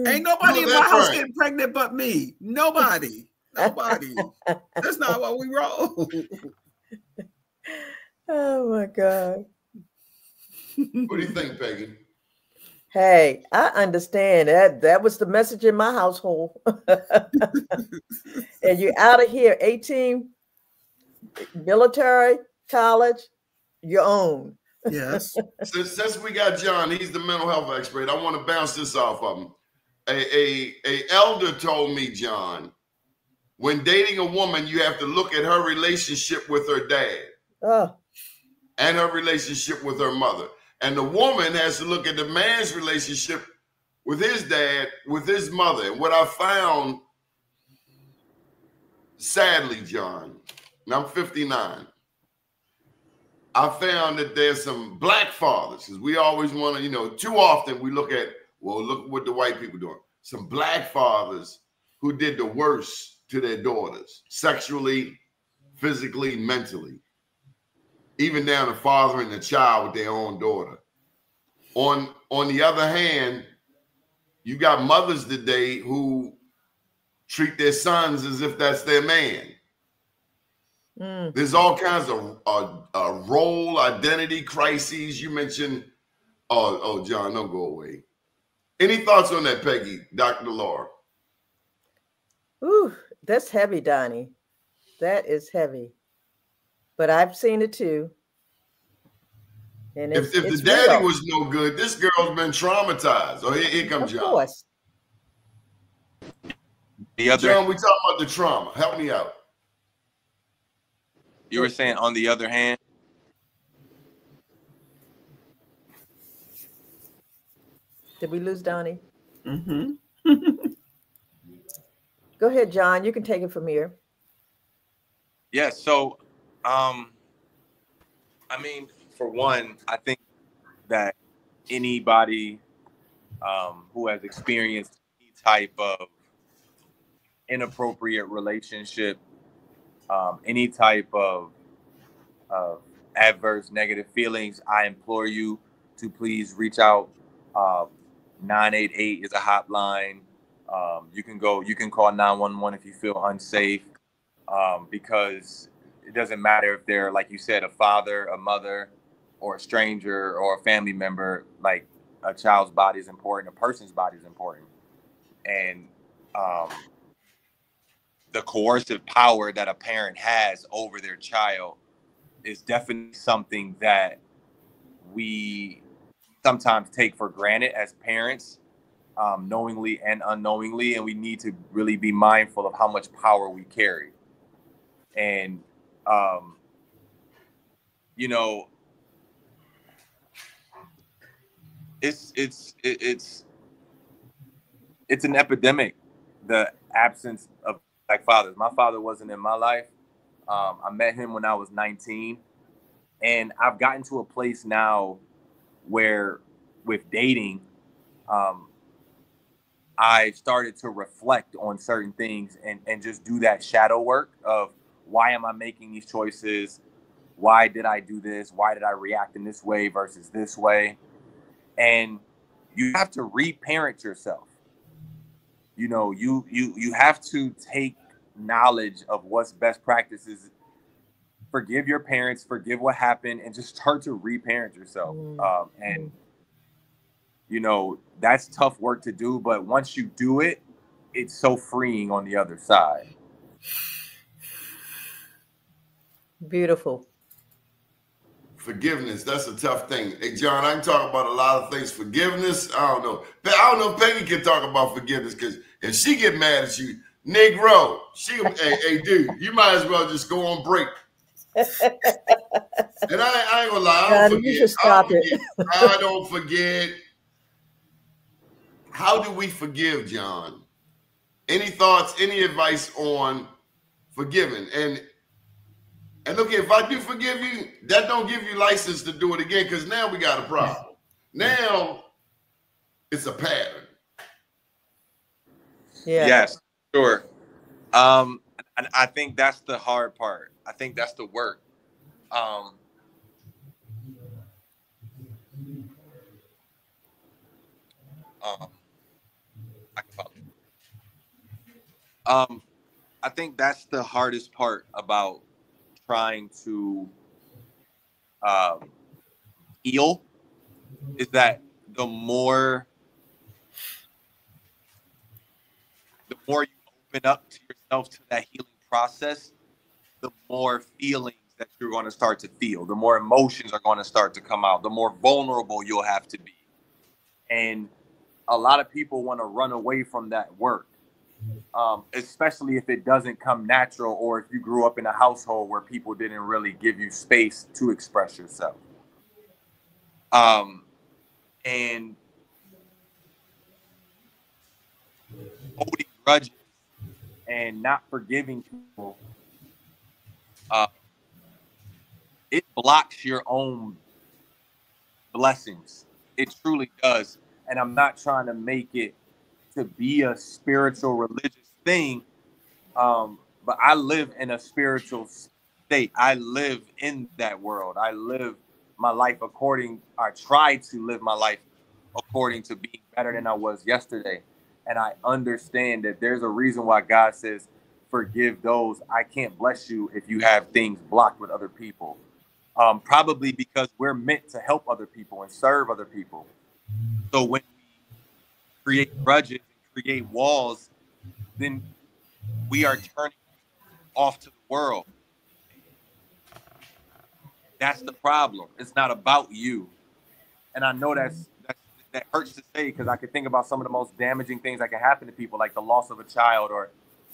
Ain't nobody in my house getting pregnant but me. Nobody. Nobody. That's not what we roll. Oh my God. What do you think, Peggy? Hey, I understand that. That was the message in my household. And you're out of here, 18, military, college, your own. Yes. Since we got John, he's the mental health expert. I want to bounce this off of him. A elder told me, John, when dating a woman, you have to look at her relationship with her dad and her relationship with her mother. And the woman has to look at the man's relationship with his dad, with his mother. And what I found, sadly, John, and I'm 59, I found that there's some black fathers, because we always want to, you know, too often we look at, well, look what the white people doing. Some black fathers who did the worst to their daughters, sexually, physically, mentally, even down to fathering the child with their own daughter. On the other hand, you got mothers today who treat their sons as if that's their man. There's all kinds of role identity crises. You mentioned, oh, John, don't go away. Any thoughts on that, Peggy, Dr. Laura? Ooh, that's heavy, Donnie. That is heavy. But I've seen it too. And if the daddy was no good, this girl's been traumatized. Oh, here comes John. Of course. John, we talking about the trauma. Help me out. You were saying, on the other hand. Did we lose Donnie? Mm-hmm. Go ahead, John. You can take it from here. Yeah. So, I mean, for one, I think that anybody who has experienced any type of inappropriate relationship, any type of adverse negative feelings, I implore you to please reach out. 988 is a hotline. You can call 911 if you feel unsafe, because it doesn't matter if they're, like you said, a father, a mother, or a stranger, or a family member. Like, a child's body is important, a person's body is important, and the coercive power that a parent has over their child is definitely something that we sometimes take for granted as parents, knowingly and unknowingly, and we need to really be mindful of how much power we carry. And you know, it's an epidemic, the absence of black fathers. My father wasn't in my life. I met him when I was 19, and I've gotten to a place now where, with dating, I started to reflect on certain things and just do that shadow work of, why am I making these choices? Why did I do this? Why did I react in this way versus this way? And you have to reparent yourself. You know, you have to take knowledge of what's best practices, forgive your parents, forgive what happened, and just start to reparent yourself. And you know, that's tough work to do, but once you do it, it's so freeing on the other side. Beautiful. Forgiveness, that's a tough thing. Hey, John, I can talk about a lot of things. Forgiveness, I don't know. I don't know if Peggy can talk about forgiveness, because if she get mad at you, Negro, hey, dude, you might as well just go on break. And I ain't gonna lie, I don't forget. You should stop it. I don't forget. How do we forgive, John? Any thoughts, any advice on forgiving? And look, if I do forgive you, that don't give you license to do it again, because now we got a problem. Now it's a pattern. Yeah. Yes, sure. And I think that's the hard part. I think that's the work. I think that's the hardest part about trying to heal, is that the more you open up to yourself, to that healing process, the more feelings that you're going to start to feel, the more emotions are going to start to come out, the more vulnerable you'll have to be. And a lot of people want to run away from that work, especially if it doesn't come natural, or if you grew up in a household where people didn't really give you space to express yourself. And holding grudges and not forgiving people, it blocks your own blessings. It truly does. And I'm not trying to make it to be a spiritual, religious thing, but I live in a spiritual state. I live in that world. I live my life I try to live my life according to being better than I was yesterday. And I understand that there's a reason why God says, forgive those. I can't bless you if you have things blocked with other people. Probably because we're meant to help other people and serve other people. So when we create grudges and create walls, then we are turning off to the world. That's the problem. It's not about you. And I know that hurts to say, because I can think about some of the most damaging things that can happen to people, like the loss of a child,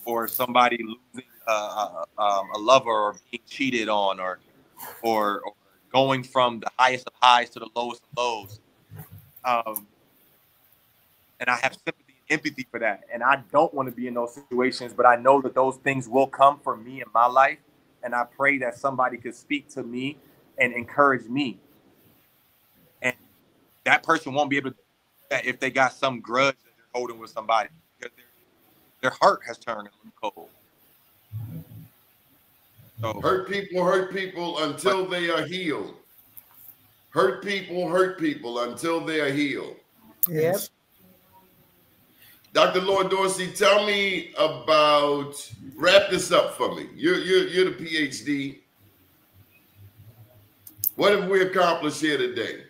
or somebody losing a lover, or being cheated on, or going from the highest of highs to the lowest of lows. And I have sympathy and empathy for that. And I don't want to be in those situations, but I know that those things will come for me in my life. And I pray that somebody could speak to me and encourage me. And that person won't be able to do that if they got some grudge that they're holding with somebody, because their heart has turned a little cold. So, hurt people until they are healed. Hurt people until they are healed. Yes. Dr. Lord Dorsey, tell me about, wrap this up for me. You're the PhD. What have we accomplished here today?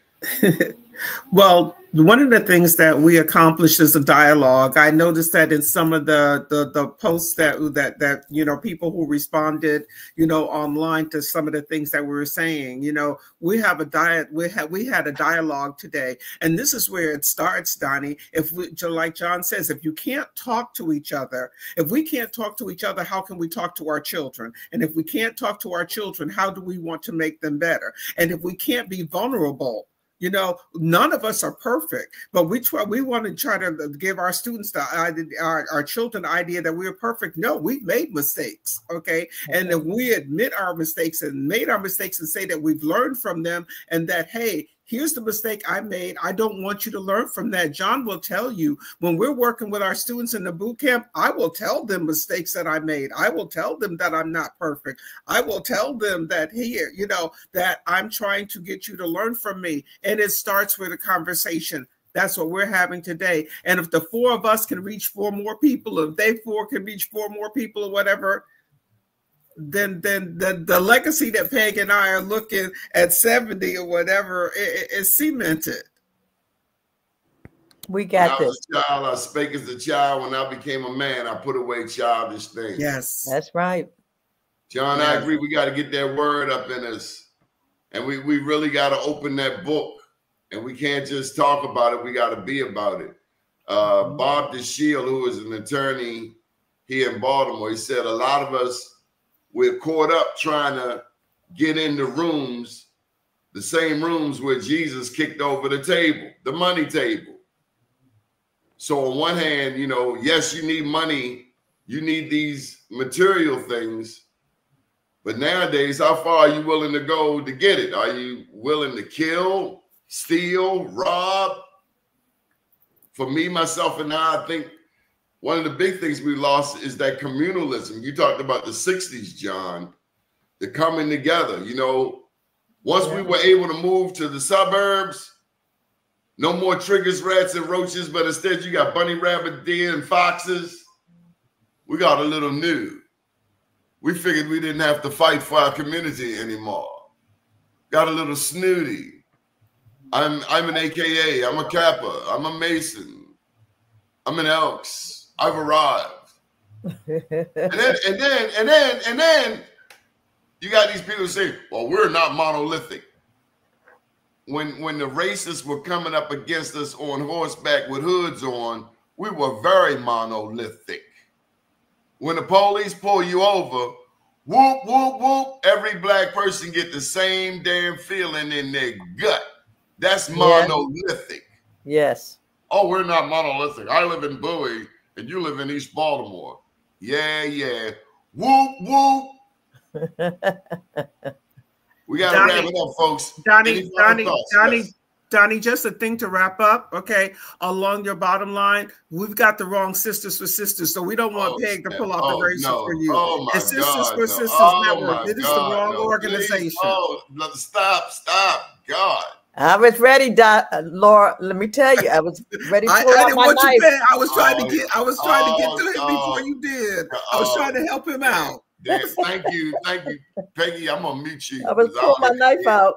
Well, one of the things that we accomplished is a dialogue. I noticed that in some of the posts that you know, people who responded, you know, online to some of the things that we were saying, you know, we had a dialogue today, and this is where it starts, Donnie. If we, like John says, if you can't talk to each other, if we can't talk to each other, how can we talk to our children? And if we can't talk to our children, how do we want to make them better? And if we can't be vulnerable, you know, none of us are perfect, but we want to try to give our students our children the idea that we are perfect. No, we've made mistakes, okay? And if we admit our mistakes and say that we've learned from them, and that, hey, here's the mistake I made. I don't want you to learn from that. John will tell you, when we're working with our students in the boot camp, I will tell them mistakes that I made. I will tell them that I'm not perfect. I will tell them that, here, you know, that I'm trying to get you to learn from me. And it starts with a conversation. That's what we're having today. And if the four of us can reach 4 more people, if they 4 can reach 4 more people or whatever, then the legacy that Peg and I are looking at 70 or whatever is cemented. We got this. When I was a child, I spake as a child. When I became a man, I put away childish things. Yes. That's right. John, I agree. We got to get that word up in us. And we really got to open that book. And we can't just talk about it. We got to be about it. Bob DeShield, who is an attorney here in Baltimore, he said a lot of us, we're caught up trying to get into rooms, the same rooms where Jesus kicked over the table, the money table. So on one hand, you know, yes, you need money, you need these material things, but nowadays, how far are you willing to go to get it? Are you willing to kill, steal, rob? For me, myself, and I think one of the big things we lost is that communalism. You talked about the 60s, John, the coming together. You know, once we were able to move to the suburbs, no more triggers, rats, and roaches, but instead you got bunny, rabbit, deer, and foxes. We got a little new. We figured we didn't have to fight for our community anymore. Got a little snooty. I'm an AKA. I'm a Kappa. I'm a Mason. I'm an Elks. I've arrived. and then you got these people saying, well, we're not monolithic. When the racists were coming up against us on horseback with hoods on, we were very monolithic. When the police pull you over, whoop, whoop, whoop, every black person get the same damn feeling in their gut. That's monolithic. Yes. Oh, we're not monolithic. I live in Bowie and you live in East Baltimore. Yeah, yeah. Whoop, whoop. We got to wrap it up, folks. Doni, just a thing to wrap up, okay? Along your bottom line, we've got the wrong Sisters for Sisters, so we don't want Peg to pull out the racial for you. Oh, my it's Sisters God, for Sisters Network. It is the wrong organization. Please. Oh, stop, God. I was ready, Laura. Let me tell you, I was ready to pull out my knife. I was trying to get to him before you did. I was trying to help him out. Thank you, Peggy. I'm gonna meet you. I was pulling my knife out.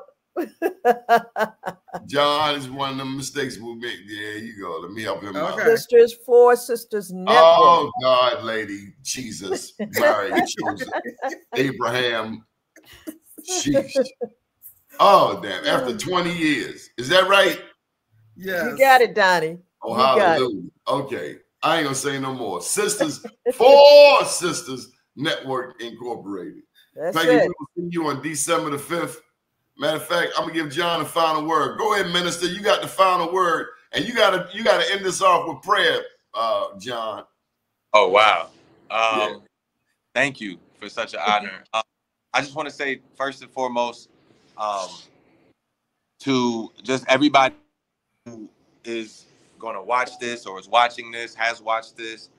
John is one of the mistakes we'll make. There you go. Let me help him out. Sisters4Sisters Network. Oh God, lady, Jesus, Mary, chosen, Abraham. Sheesh. Oh damn! After 20 years, is that right? Yeah, you got it, Doni. Oh, hallelujah. Okay, I ain't gonna say no more. Sisters4Sisters Network Incorporated. That's Peggy, it. we will see you on December the 5th. Matter of fact, I'm gonna give John the final word. Go ahead, Minister. You got the final word, and you gotta end this off with prayer, John. Oh wow! Thank you for such an honor. I just want to say first and foremost, to just everybody who is going to watch this or is watching this, has watched this.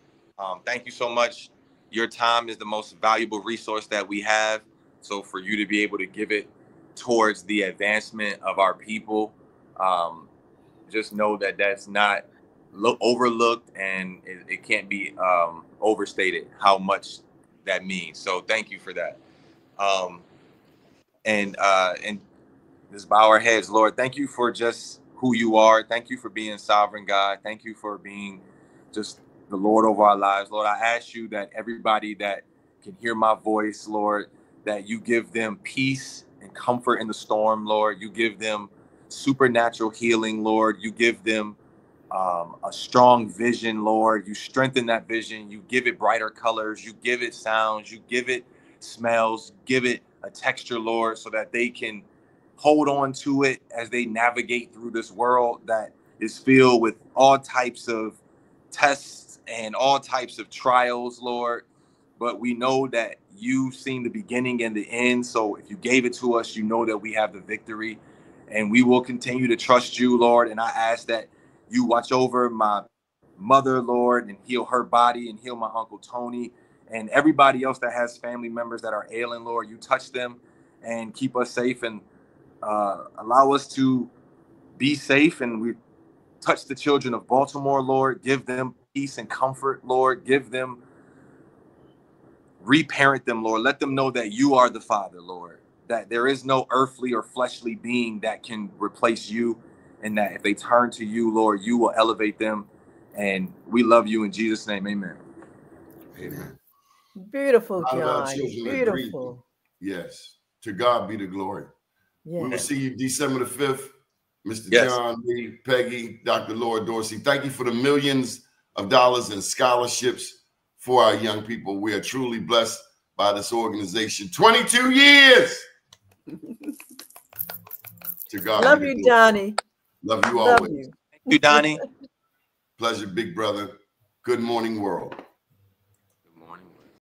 Thank you so much. Your time is the most valuable resource that we have. So for you to be able to give it towards the advancement of our people, just know that that's not overlooked, and it can't be overstated how much that means. So thank you for that. And just bow our heads, Lord. Thank you for just who you are. Thank you for being sovereign, God. Thank you for being just the Lord over our lives. Lord, I ask you that everybody that can hear my voice, Lord, that you give them peace and comfort in the storm, Lord. You give them supernatural healing, Lord. You give them a strong vision, Lord. You strengthen that vision. You give it brighter colors. You give it sounds. You give it smells. Give it a texture, Lord, so that they can hold on to it as they navigate through this world that is filled with all types of tests and all types of trials, Lord. But we know that you've seen the beginning and the end. So if you gave it to us, you know that we have the victory, and we will continue to trust you, Lord. And I ask that you watch over my mother, Lord, and heal her body, and heal my Uncle Tony and everybody else that has family members that are ailing, Lord. You touch them and keep us safe, and allow us to be safe. And we touch the children of Baltimore, Lord. Give them peace and comfort, Lord. Give them, reparent them, Lord. Let them know that you are the Father, Lord, that there is no earthly or fleshly being that can replace you, and that if they turn to you, Lord, you will elevate them. And we love you in Jesus' name. Amen. Amen. Beautiful, John. Beautiful. Yes. To God be the glory. Yes. We will see you December the 5th. Mr. Yes. John Lee, Peggy, Dr. Laura Dorsey. Thank you for the millions of dollars in scholarships for our young people. We are truly blessed by this organization. 22 years. To God. Love you, Doni. Love you always. Love you. Thank you, Doni. Pleasure, big brother. Good morning, world.